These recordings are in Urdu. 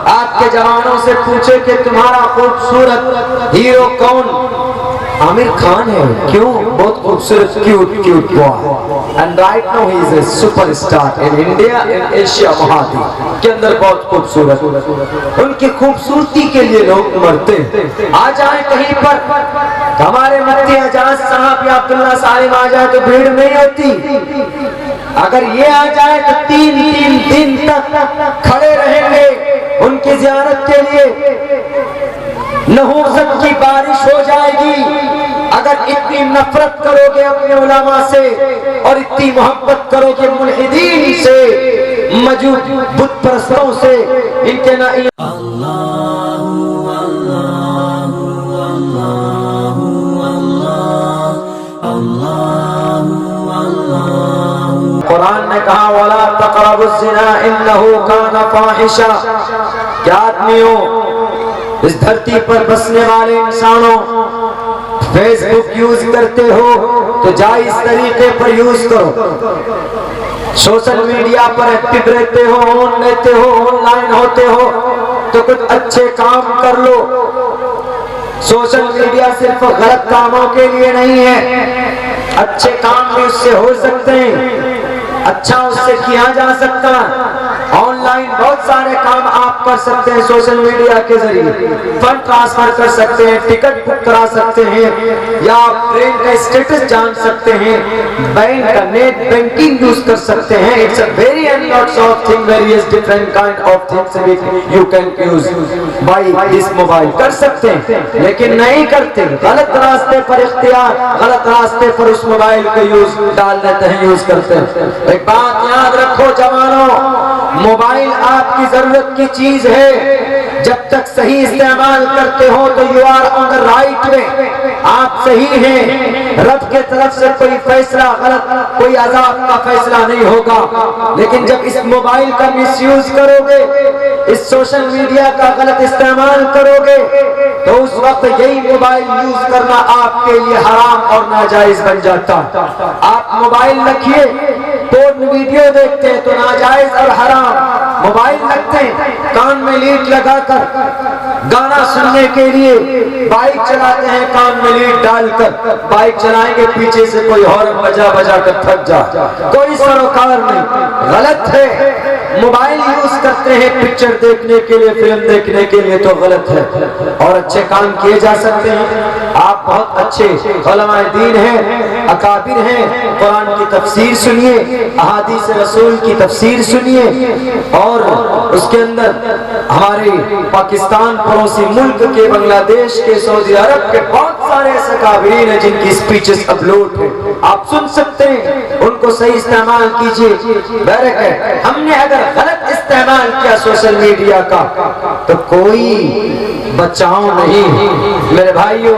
آج کے جوانوں سے پوچھے کہ تمہارا خوبصورت ہیرو کون؟ عامر خان ہے. کیوں؟ بہت خوبصورت cute boy. And right now he is a superstar in India and Asia مہادیپ کے اندر بہت خوبصورت. ان کی خوبصورتی کے لیے لوگ مرتے ہیں. آ جائیں کہیں پر ہمارے مفتی اعجاز صاحب یا عبداللہ صاحب آ جائے تو بھیڑ نہیں ہوتی. اگر یہ آ جائے تو تین دن تک کھڑے رہیں گے ان کی زیارت کے لیے. نحوست کی بارش ہو جائے گی. اگر اتنی نفرت کرو گے اپنے علماء سے اور اتنی محبت کرو گے ملحدین سے، مجوس بت پرستوں سے، ان کے نہ قرآن نے کہا وَلَا تَقْرَبُوا الزِّنَا إِنَّهُ كَانَ فَاحِشًا. کیا آدمیوں، اس دھرتی پر بسنے والے انسانوں، فیس بک یوز کرتے ہو تو جائز طریقے پر یوز کرو. سوشل میڈیا پر ایکٹیو رہتے ہو، آن لیتے ہو، آن لائن ہوتے ہو تو کچھ اچھے کام کر لو. سوشل میڈیا صرف غلط کاموں کے لیے نہیں ہے، اچھے کام بھی اس سے ہو سکتے ہیں، اچھا اس سے کیا جا سکتا ہے. آن لائن بہت سارے کام آپ کر سکتے ہیں سوشل میڈیا کے ذریعے. فنڈ ٹرانسفر کر سکتے ہیں، ٹکٹ بک کرا سکتے ہیں، یا ٹرین کا اسٹیٹس جان سکتے ہیں، بینک کا نیٹ بینکنگ یوز کر سکتے ہیں. It's a very and lots of thing, various different kind of things you can use by this mobile. کر سکتے ہیں لیکن نہیں کرتے. غلط راستے پر اختیار، غلط راستے پر اس موبائل کو یوز ڈال دیتے ہیں، یوز کرتے ہیں. ایک بات یاد رکھو جوانوں، موبائل آپ کی ضرورت کی چیز ہے. جب تک صحیح استعمال کرتے ہو تو you are on the right way, آپ صحیح ہیں. رب کے طرف سے کوئی فیصلہ غلط، کوئی عذاب کا فیصلہ نہیں ہوگا. لیکن جب اس موبائل کا مس یوز کرو گے، اس سوشل میڈیا کا غلط استعمال کرو گے تو اس وقت یہی موبائل یوز کرنا آپ کے لیے حرام اور ناجائز بن جاتا. آپ موبائل رکھیے، پورن ویڈیو دیکھتے ہیں تو ناجائز اور حرام. موبائل رکھتے ہیں، کان میں لیڈ لگا کر گانا سننے کے لیے، بائک چلاتے ہیں کان میں لیڈ ڈال کر. بائک چلائیں گے پیچھے سے کوئی ہارن بجا کر تھک جا، کوئی سروکار نہیں. غلط ہے. موبائل یوز کرتے ہیں پکچر دیکھنے کے لیے، فلم دیکھنے کے لیے تو غلط ہے. اور اچھے کام کیے جا سکتے ہیں. آپ بہت اچھے علماء دین ہیں، اکابر ہیں. قرآن کی تفسیر سنیے، احادیث رسول کی تفسیر سنیے. اور اس کے اندر ہمارے پاکستان پڑوسی ملک کے، بنگلہ دیش کے، سعودی عرب کے بہت سارے ایسے اکابرین ہیں جن کی سپیچز اپلوڈ ہیں، آپ سن سکتے ہیں. ان کو صحیح استعمال کیجئے. بیرک ہے، ہم نے اگر غلط استعمال کیا سوشل میڈیا کا تو کوئی بچاؤ نہیں. میرے بھائیوں،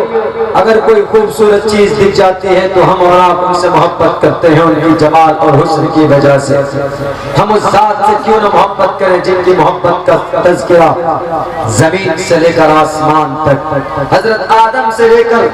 اگر کوئی خوبصورت چیز دکھ جاتی ہے تو ہم اور آپ ان سے محبت کرتے ہیں، ان کی جمال اور حسن کی وجہ سے. ہم اس ذات سے کیوں نہ محبت کریں جن کی محبت کا تذکرہ زمین سے لے کر آسمان تک، حضرت آدم سے لے کر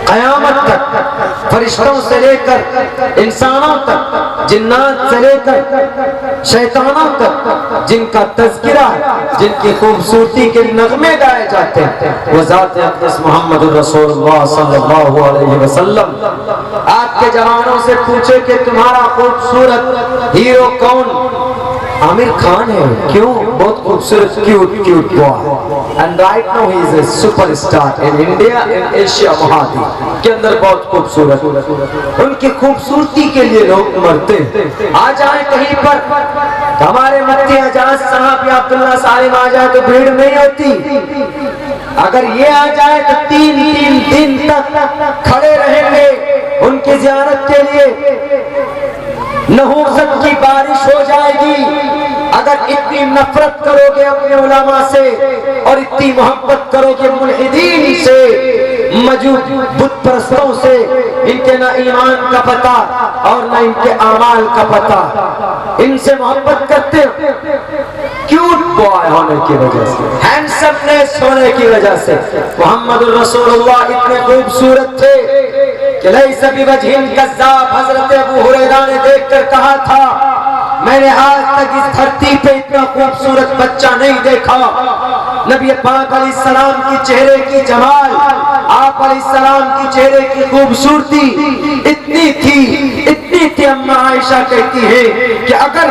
قیامت تک، فرشتوں سے لے کر انسانوں تک، جنات سے لے کر شیطانوں تک، جن کا تذکرہ ہے، جن کی خوبصورتی کے نغمے گائے جاتے ہیں، وہ ذات اقدس محمد رسول اللہ صلی اللہ علیہ وسلم. آج کے جوانوں سے پوچھے کہ تمہارا خوبصورت ہیرو کون؟ عامر خان ہے. کیوں؟ بہت خوبصورت cute boy. And right now he is a superstar in India and Asia مہادیپ کے اندر بہت خوبصورت. ان کی خوبصورتی کے لیے لوگ مرتے ہیں. آ جائیں کہیں پر ہمارے مفتی اعجاز صاحب یا عبداللہ صاحب آ جائے تو بھیڑ نہیں ہوتی. اگر یہ آ جائے تو تین دن تک کھڑے رہیں گے ان کی زیارت کے لیے. نحوست کی بارش ہو جائے گی. اگر اتنی نفرت کرو گے اپنے علماء سے اور اتنی محبت کرو گے ملحدین سے، مجوس بت پرستوں سے، ان کے نہ ایمان کا پتہ اور نہ ان کے اعمال کا پتہ. ان سے محبت کرتے کیوٹ بوائے ہونے کی وجہ سے، ہینڈسمنیس ہونے کی وجہ سے. محمد الرسول اللہ اتنے خوبصورت تھے کہ لیس بوجہ کذاب. حضرت ابو ہریرہ نے دیکھ کر کہا تھا میں نے آج تک اس دھرتی پہ اتنا خوبصورت بچہ نہیں دیکھا. نبی پاک علیہ السلام کی چہرے کی جمال، آپ علیہ السلام کی چہرے کی خوبصورتی اتنی تھی اما عائشہ کہتی ہے کہ اگر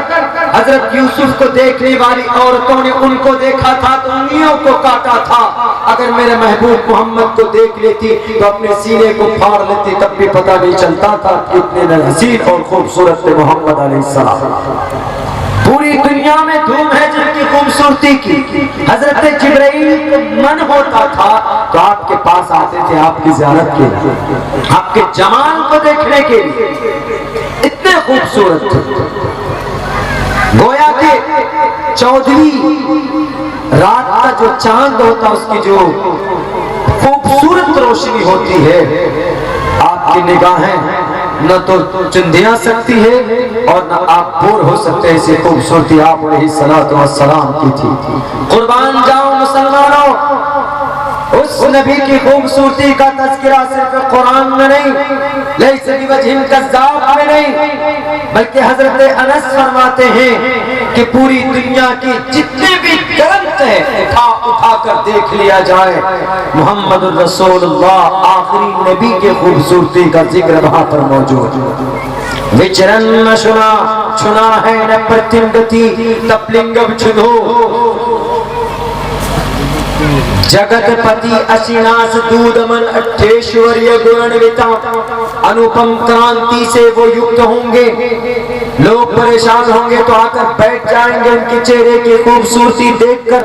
حضرت یوسف کو دیکھنے والی عورتوں نے ان کو دیکھا تھا تو انگلیوں کو کاٹا تھا، اگر میرے محبوب محمد کو دیکھ لیتی تو اپنے سینے کو پھاڑ لیتی، تب بھی پتہ نہیں چلتا تھا کتنے حسین اور خوبصورت تھے محمد علیہ السلام. پوری دنیا میں دھوم ہے جن کی خوبصورتی کی. حضرت جبرائیل کو من ہوتا تھا تو آپ کے پاس آتے تھے آپ کی زیارت کے لیے، آپ کے جمال کو دیکھنے کے لیے. اتنے خوبصورت تھے، گویا کہ 14ویں رات کا جو چاند ہوتا اس کی جو خوبصورت روشنی ہوتی ہے، آپ کی نگاہیں نہ تو چندیا سکتی ہے اور نہ آپ بور ہو سکتے. ایسی خوبصورتی آپ علیہ السلام کی تھی. قربان جاؤ مسلمانوں، اس نبی کی خوبصورتی کا تذکرہ صرف قرآن میں نہیں، لیس بوجہ کذاب میں نہیں، بلکہ حضرت انس فرماتے ہیں کہ پوری دنیا کی جتنے بھی گرنتھ ہیں اٹھا کر دیکھ لیا جائے، محمد الرسول اللہ آخری نبی کے خوبصورتی کا ذکر وہاں پر موجود. وچرن نہ چھنا ہے نہ پرتنگتی تپلنگم چھدو جگت پتی اشیناس دودمن اٹھیشوریہ گرنویتا. انوپم کرانتی سے وہ یکت ہوں گے، لوگ پریشان ہوں گے تو آ کر بیٹھ جائیں گے، ان کے چہرے کی خوبصورتی دیکھ کر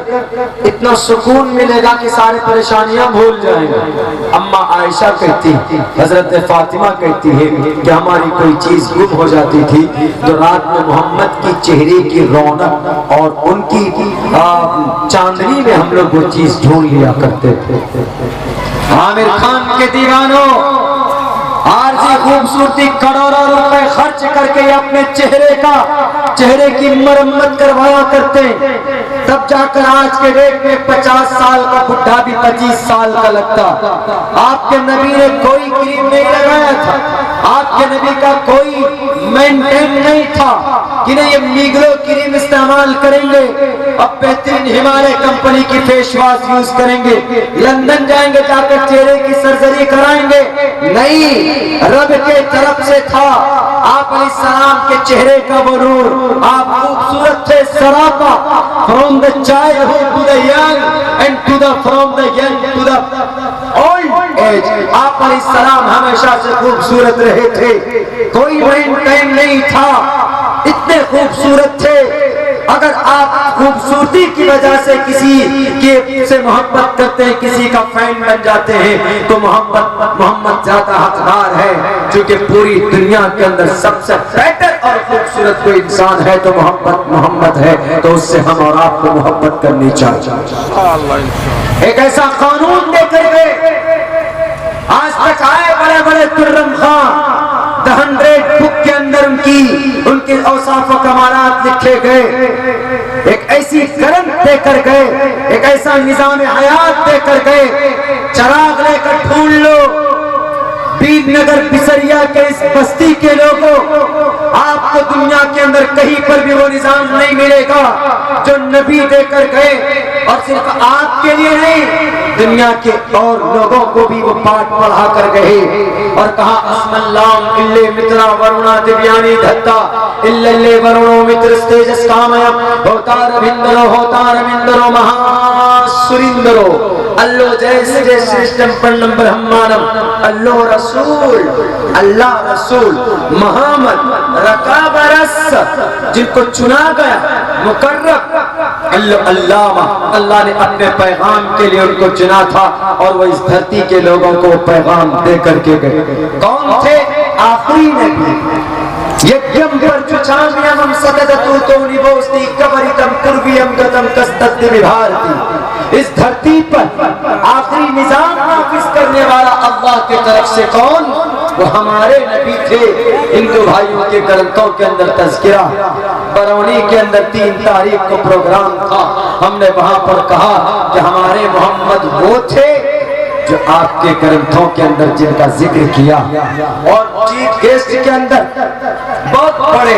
اتنا سکون ملے گا کہ سارے پریشانیاں بھول جائیں گے. اما عائشہ کہتی، حضرت فاطمہ کہتی ہے کہ ہماری کوئی چیز گم ہو جاتی تھی تو رات میں محمد کی چہرے کی رونق اور ان کی چاندنی میں ہم لوگ وہ چیز ڈھونڈ لیا کرتے تھے. عامر خان کے دیوانوں عارضی خوبصورتی کروڑوں روپے خرچ کر کے اپنے چہرے کی مرمت کروایا کرتے، تب جا کر آج کے ڈیٹ میں 50 سال کا بڈھا بھی 25 سال کا لگتا. آپ کے نبی نے کوئی کریم نہیں لگایا تھا، آپ کے نبی کا کوئی مینٹین نہیں تھا کہ نہیں یہ میگلو کریم استعمال کریں گے، اب بہترین ہمالے کمپنی کی فیس واش یوز کریں گے، لندن جائیں گے جا کر چہرے کی سرجری کرائیں گے. نہیں، رب کے طرف سے تھا. آپ علیہ السلام کے چہرے کا وہ نور، آپ خوبصورت تھے سراپا. from the childhood to the young and from the young to the old age. آپ علیہ السلام ہمیشہ سے خوبصورت رہے تھے، کوئی مینٹین نہیں تھا، اتنے خوبصورت تھے. اگر آپ خوبصورتی کی وجہ سے کسی سے محبت کرتے ہیں، کسی کا فین بن جاتے ہیں، تو محمد زیادہ حقدار ہے. چونکہ پوری دنیا کے اندر سب سے بہتر اور خوبصورت کوئی انسان ہے تو محمد ہے، تو اس سے ہم اور آپ کو محبت کرنی چاہیے. ایک ایسا قانون دے کر گئے، آج تک آئے بڑے بڑے ترم خان، The 100 بک کے اندر ان کے اوصاف و کمالات لکھے گئے. ایک ایسی کرنٹ دے کر گئے، ایک ایسا نظام حیات دے کر گئے. چراغ لے کر ڈھونڈ لو بید نگر پسریا کے اس بستی کے لوگوں، آپ کو دنیا کے اندر کہیں پر بھی وہ نظام نہیں ملے گا جو نبی دے کر گئے. اور صرف آپ کے لیے نہیں، دنیا کے اور لوگوں کو بھی وہ پاٹ پڑھا کر گئے اور کہا اسم اللہ اللہ مترا ورونا دیویانی دھتا اللہ ورونو متر ستیجس کامیا ہوتا ربندرو مہا سریندرو اللہ جیسے سرشتم پرنمبر ہمانم اللہ رسول محمد رکاب رس، جن کو چنا گیا مقرب اللہ نے اپنے پیغام کے لیے ان کو چنا تھا اور وہ اس دھرتی کے لوگوں کو پیغام دے کر کے گئے. کون تھے؟ آخری نبی. یجم پر چچامیام سددتو تو نبوستی کبریتم قربیم گتم کستد ببھارتی. اس دھرتی پر آخری نظام نافذ کرنے والا اللہ کی طرف سے کون؟ وہ ہمارے نبی تھے. ہندو بھائیوں کے گرنتھوں کے اندر تذکرہ، برونی کے اندر 3 تاریخ کو پروگرام تھا، ہم نے وہاں پر کہا کہ ہمارے محمد وہ تھے جو آپ کے گرنتھوں کے اندر جن کا ذکر کیا. اور چیف گیسٹ کے اندر بہت بڑے